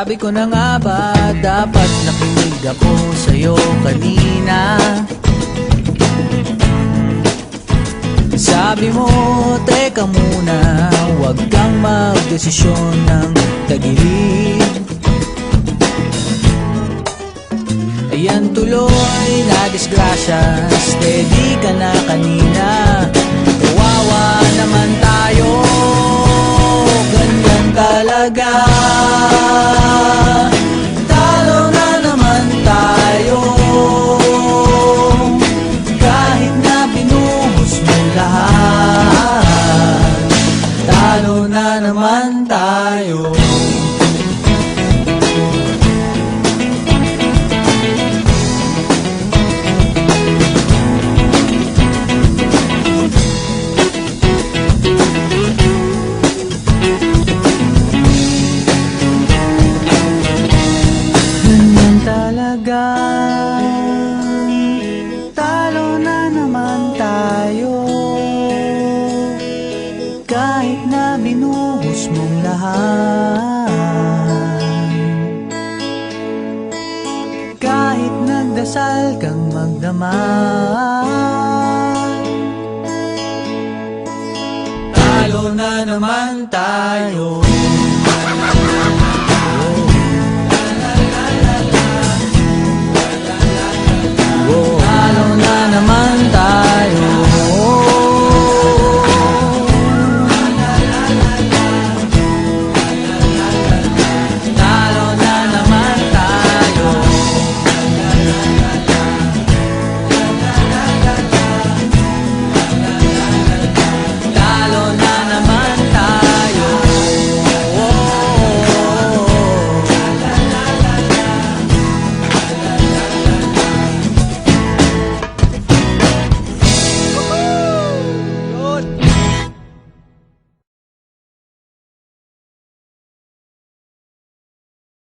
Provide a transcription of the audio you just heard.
Sabi ko na nga ba, dapat nakinig ako sa'yo kanina. Sabi mo, teka muna, huwag kang magdesisyon ng tagilid. Ayan tuloy na disgrasya, steady ka na kanina. Kawawa naman tayo, ganyan talaga. Talo na naman tayo, kahit na binuhos mo lahat. Talo na naman tayo. Talo na naman tayo, kahit na binuhos mong lahat. Kahit nagdasal kang magdamag, talo na naman tayo.